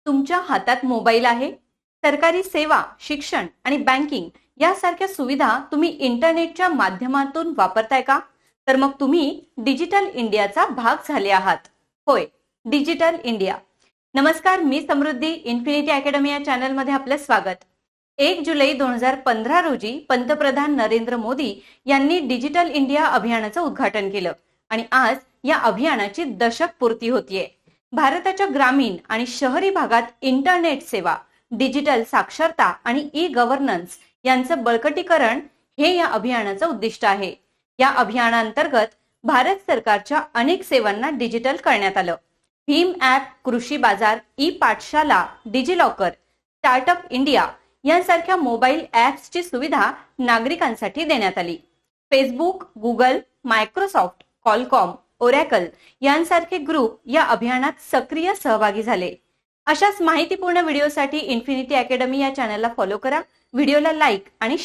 तुमच्या हातात मोबाईल आहे, सरकारी सेवा, शिक्षण आणि बँकिंग यासारख्या सुविधा तुम्ही इंटरनेटच्या माध्यमातून वापरताय का? तर मग तुम्ही डिजिटल इंडियाचा भाग झाले आहात. होय, डिजिटल इंडिया. नमस्कार, मी समृद्धी. इन्फिनिटी अकॅडमी या चॅनलमध्ये आपलं स्वागत. 1 जुलै 2015 रोजी पंतप्रधान नरेंद्र मोदी यांनी डिजिटल इंडिया अभियानाचं उद्घाटन केलं आणि आज या अभियानाची दशक पूर्ती होतीये. भारताच्या ग्रामीण आणि शहरी भागात इंटरनेट सेवा, डिजिटल साक्षरता आणि ई गव्हर्नन्स यांचं बळकटीकरण हे या अभियानाचं उद्दिष्ट आहे. या अभियानांतर्गत भारत सरकारच्या अनेक सेवांना डिजिटल करण्यात आलं. भीम ॲप, कृषी बाजार, ई पाठशाला, डिजिलॉकर, स्टार्टअप इंडिया यांसारख्या मोबाईल ॲप्सची सुविधा नागरिकांसाठी देण्यात आली. Facebook, Google, Microsoft, Qualcomm, oracle यांसारखे ग्रुप या अभियानात सक्रिय सहभागी झाले. अशाच माहितीपूर्ण व्हिडिओसाठी इन्फिनिटी अकॅडमी या चॅनलला फॉलो करा. व्हिडिओला लाईक आणि